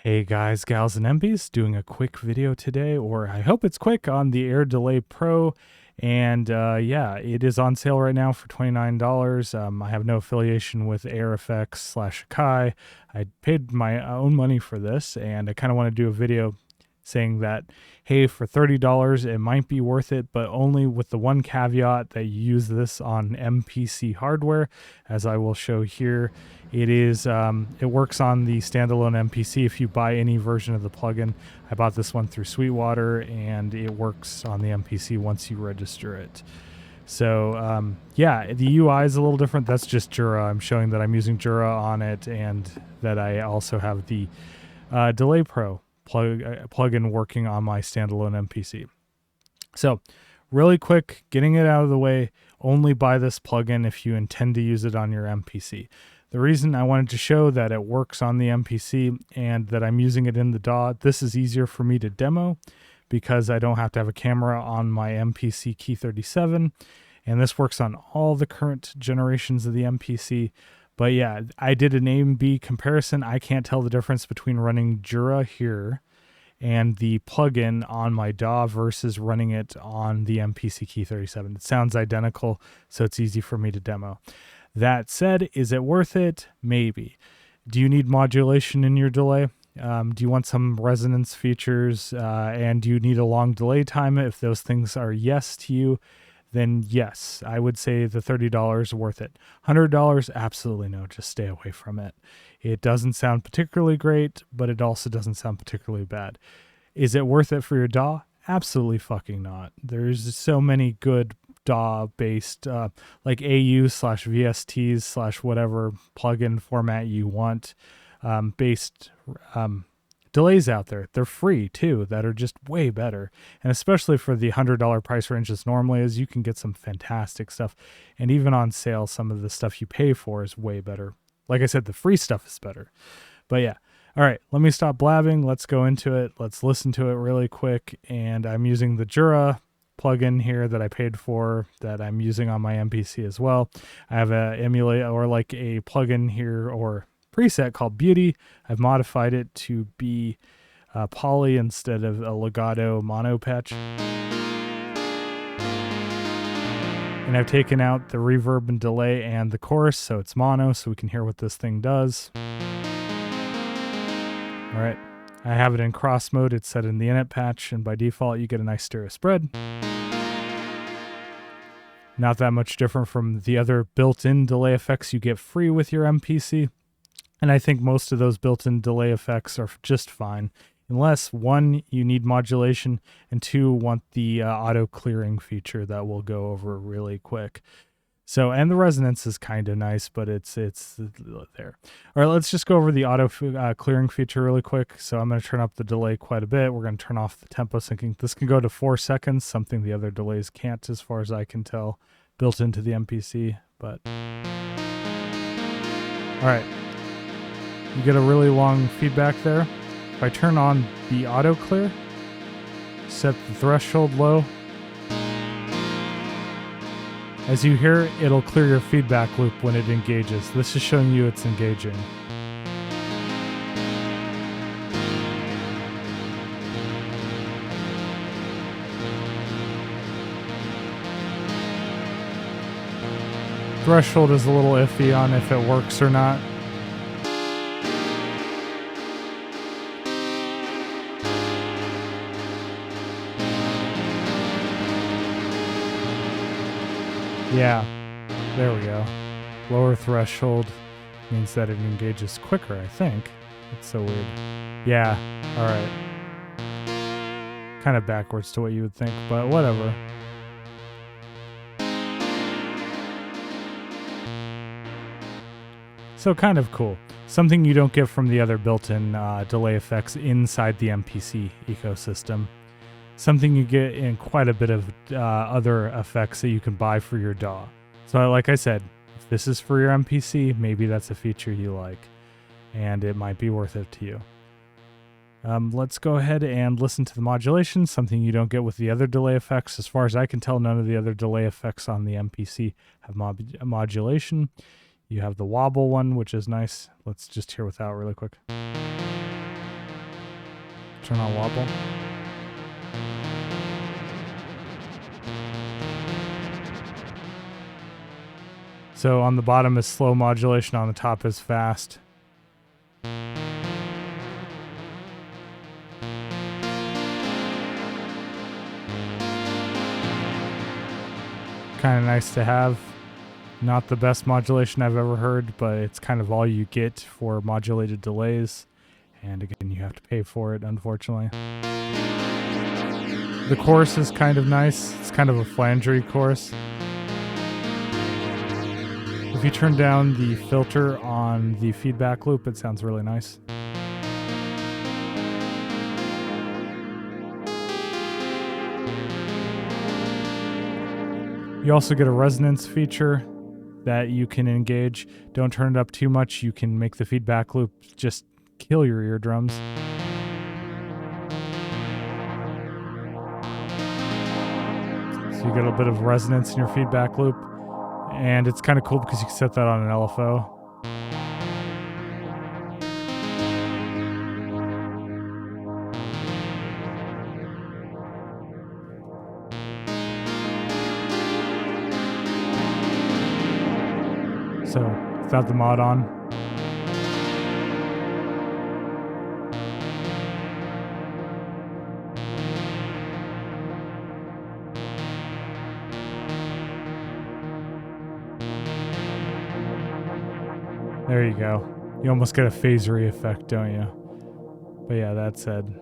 Hey guys, gals, and MPs, doing a quick video today, or I hope it's quick, on the Air Delay Pro. And yeah, it is on sale right now for $29. I have no affiliation with Air Effects slash Akai. I paid my own money for this, and I kind of want to do a video saying that, hey, for $30, it might be worth it, but only with the one caveat that you use this on MPC hardware, as I will show here. It works on the standalone MPC if you buy any version of the plugin. I bought this one through Sweetwater, and it works on the MPC once you register it. So yeah, the UI is a little different. That's just Jura. I'm showing that I'm using Jura on it, and that I also have the Delay Pro plugin working on my standalone MPC. So really quick, getting it out of the way, only buy this plugin if you intend to use it on your MPC. The reason I wanted to show that it works on the MPC and that I'm using it in the DAW, this is easier for me to demo because I don't have to have a camera on my MPC Key 37, and this works on all the current generations of the MPC. But yeah, I did an A and B comparison. I can't tell the difference between running Jura here and the plugin on my DAW versus running it on the MPC Key 37. It sounds identical, so it's easy for me to demo. That said, is it worth it? Maybe. Do you need modulation in your delay? Do you want some resonance features? And do you need a long delay time? If those things are yes to you, then yes, I would say the $30 worth it. $100, absolutely no, just stay away from it. It doesn't sound particularly great, but it also doesn't sound particularly bad. Is it worth it for your DAW? Absolutely fucking not. There's so many good DAW-based, like AU/VSTs/ whatever plugin format you want, based delays out there. They're free too, that are just way better. And especially for the $100 price range this normally is, you can get some fantastic stuff. And even on sale, some of the stuff you pay for is way better. Like I said, the free stuff is better. But yeah. All right, let me stop blabbing. Let's go into it. Let's listen to it really quick. And I'm using the Jura plugin here that I paid for, that I'm using on my MPC as well. I have a emulate, or like a plugin here, or preset called Beauty. I've modified it to be poly instead of a legato mono patch. And I've taken out the reverb and delay and the chorus, so it's mono, so we can hear what this thing does. All right, I have it in cross mode. It's set in the init patch, and by default, you get a nice stereo spread. Not that much different from the other built-in delay effects you get free with your MPC. And I think most of those built-in delay effects are just fine, unless one, you need modulation, and two, want the auto clearing feature that we'll go over really quick. So, and the resonance is kind of nice, but it's there. All right, let's just go over the auto clearing feature really quick. So I'm going to turn up the delay quite a bit. We're going to turn off the tempo syncing. This can go to 4 seconds, something the other delays can't, as far as I can tell, built into the MPC. But all right, you get a really long feedback there. If I turn on the auto clear, set the threshold low, as you hear, it'll clear your feedback loop when it engages. This is showing you it's engaging. Threshold is a little iffy on if it works or not. Yeah, there we go. Lower threshold means that it engages quicker, I think. It's so weird. Yeah, alright. Kind of backwards to what you would think, but whatever. So kind of cool. Something you don't get from the other built-in delay effects inside the MPC ecosystem. Something you get in quite a bit of other effects that you can buy for your DAW. So like I said, if this is for your MPC, maybe that's a feature you like, and it might be worth it to you. Let's go ahead and listen to the modulation, something you don't get with the other delay effects. As far as I can tell, none of the other delay effects on the MPC have modulation. You have the wobble one, which is nice. Let's just hear without really quick. Turn on wobble. So on the bottom is slow modulation, on the top is fast. Kind of nice to have. Not the best modulation I've ever heard, but it's kind of all you get for modulated delays. And again, you have to pay for it, unfortunately. The chorus is kind of nice. It's kind of a flangery chorus. If you turn down the filter on the feedback loop, it sounds really nice. You also get a resonance feature that you can engage. Don't turn it up too much. You can make the feedback loop just kill your eardrums. So you get a bit of resonance in your feedback loop. And it's kind of cool because you can set that on an LFO. So, without the mod on. There you go. You almost get a phasery effect, don't you? But yeah, that said,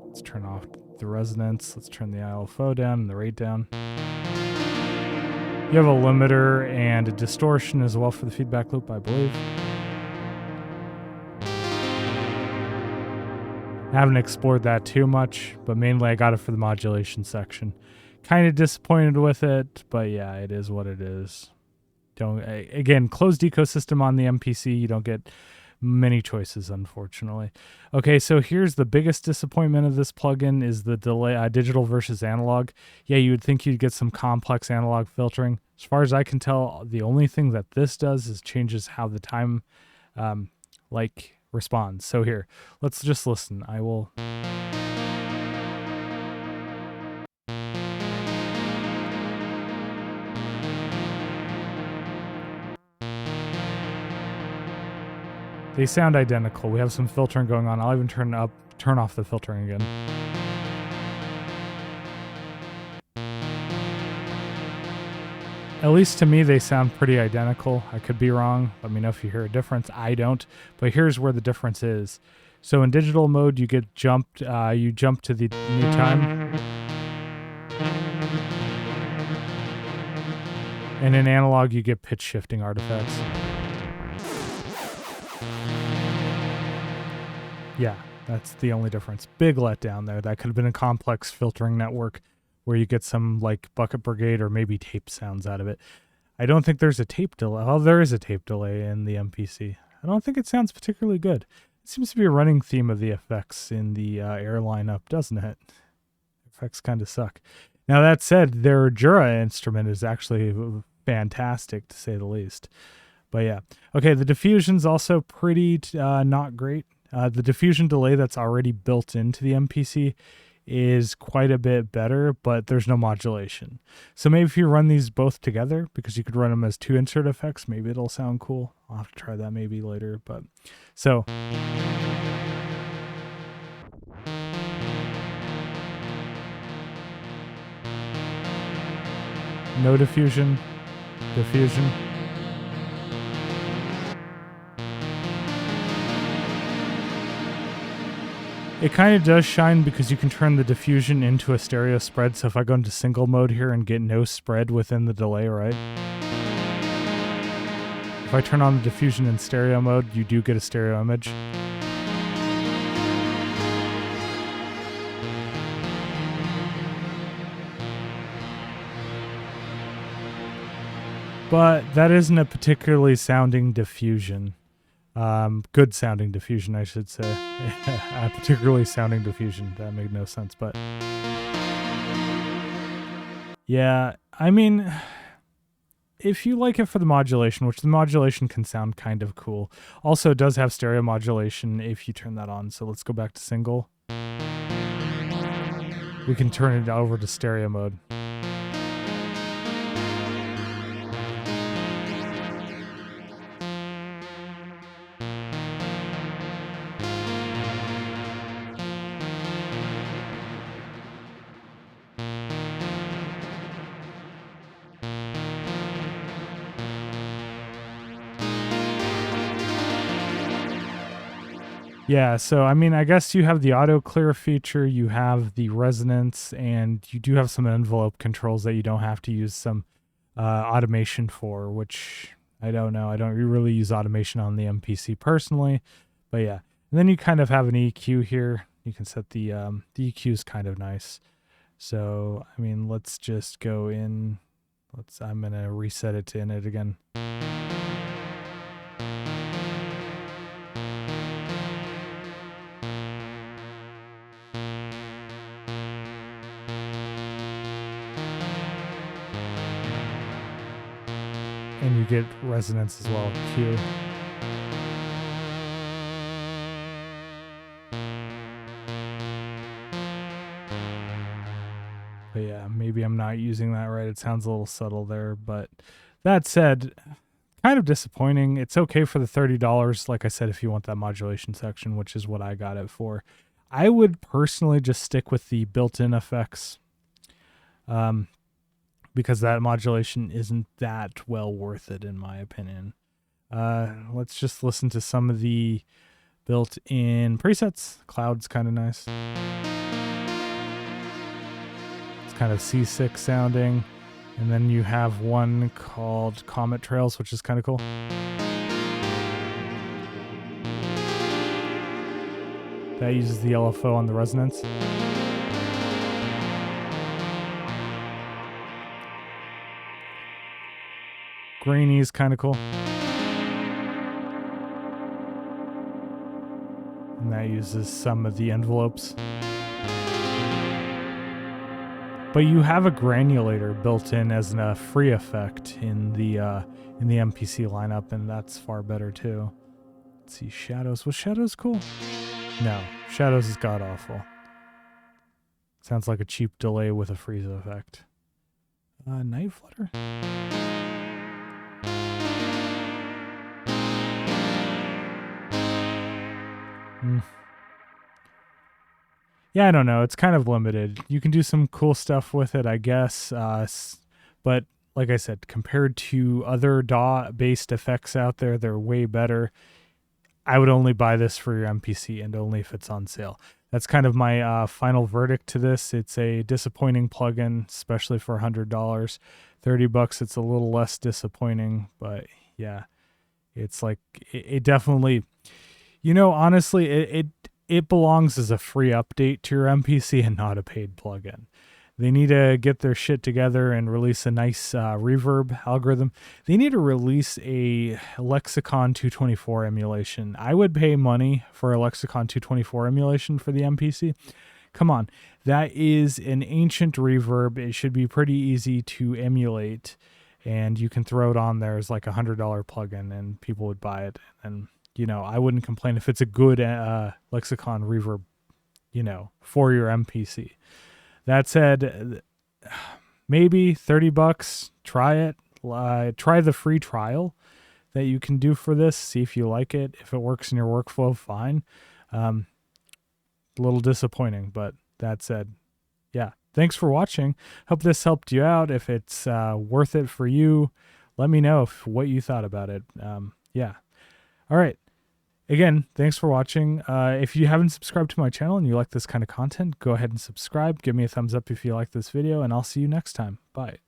let's turn off the resonance. Let's turn the LFO down and the rate down. You have a limiter and a distortion as well for the feedback loop, I believe. I haven't explored that too much, but mainly I got it for the modulation section. Kind of disappointed with it, but yeah, it is what it is. Again, closed ecosystem on the MPC, you don't get many choices, unfortunately. Okay, so here's the biggest disappointment of this plugin is the delay, digital versus analog. Yeah, you would think you'd get some complex analog filtering. As far as I can tell, the only thing that this does is changes how the time responds. So here, let's just listen. I will... They sound identical. We have some filtering going on. I'll even turn off the filtering again. At least to me, they sound pretty identical. I could be wrong. Let me know if you hear a difference. I don't. But here's where the difference is. So in digital mode, you get jumped. You jump to the new time. And in analog, you get pitch shifting artifacts. Yeah, that's the only difference. Big letdown there. That could have been a complex filtering network where you get some like bucket brigade or maybe tape sounds out of it. I don't think there's a tape delay. Oh, there is a tape delay in the MPC. I don't think it sounds particularly good. It seems to be a running theme of the effects in the Air lineup, doesn't it? Effects kind of suck. Now that said, their Jura instrument is actually fantastic to say the least. But yeah. Okay, the diffusion's also pretty not great. The diffusion delay that's already built into the MPC is quite a bit better, but there's no modulation. So maybe if you run these both together, because you could run them as two insert effects, maybe it'll sound cool. I'll have to try that maybe later, but so. No diffusion, diffusion. It kind of does shine because you can turn the diffusion into a stereo spread. So if I go into single mode here and get no spread within the delay, right? If I turn on the diffusion in stereo mode, you do get a stereo image. But that isn't a particularly sounding diffusion. Good sounding diffusion, I should say. A particularly sounding diffusion. That made no sense, but... yeah, I mean... if you like it for the modulation, which the modulation can sound kind of cool. Also, it does have stereo modulation if you turn that on, so let's go back to single. we can turn it over to stereo mode. Yeah, so I mean, I guess you have the Autoclear feature, you have the resonance, and you do have some envelope controls that you don't have to use some automation for, which I don't know. I don't really use automation on the MPC personally, but yeah. And then you kind of have an EQ here. You can set the EQ is kind of nice. So, I mean, let's just go in. I'm going to reset it to init again. And you get resonance as well, Q. But yeah, maybe I'm not using that right. It sounds a little subtle there, but that said, kind of disappointing. It's okay for the $30, like I said, if you want that modulation section, which is what I got it for. I would personally just stick with the built-in effects. Because that modulation isn't that well worth it, in my opinion. Let's just listen to some of the built-in presets. Cloud's kind of nice. It's kind of C6 sounding. And then you have one called Comet Trails, which is kind of cool. That uses the LFO on the resonance. Grainy is kind of cool. And that uses some of the envelopes. But you have a granulator built in as a free effect in the MPC lineup, and that's far better too. Let's see, shadows. Was shadows cool? No, shadows is god awful. Sounds like a cheap delay with a freeze effect. Night flutter. Yeah, I don't know. It's kind of limited. You can do some cool stuff with it, I guess. But like I said, compared to other DAW-based effects out there, they're way better. I would only buy this for your MPC and only if it's on sale. That's kind of my final verdict to this. It's a disappointing plugin, especially for $100. $30, it's a little less disappointing, but yeah, it's like it definitely, you know, honestly, it belongs as a free update to your MPC and not a paid plugin. They need to get their shit together and release a nice reverb algorithm. They need to release a Lexicon 224 emulation. I would pay money for a Lexicon 224 emulation for the MPC. Come on. That is an ancient reverb. It should be pretty easy to emulate, and you can throw it on there as like a $100 plugin, and people would buy it. And, you know, I wouldn't complain if it's a good Lexicon reverb, you know, for your MPC. That said, maybe $30, try it. Try the free trial that you can do for this. See if you like it. If it works in your workflow, fine. A little disappointing, but that said, yeah. Thanks for watching. Hope this helped you out. If it's worth it for you, let me know what you thought about it. Yeah. All right. Again, thanks for watching. If you haven't subscribed to my channel and you like this kind of content, go ahead and subscribe. Give me a thumbs up if you like this video, and I'll see you next time. Bye.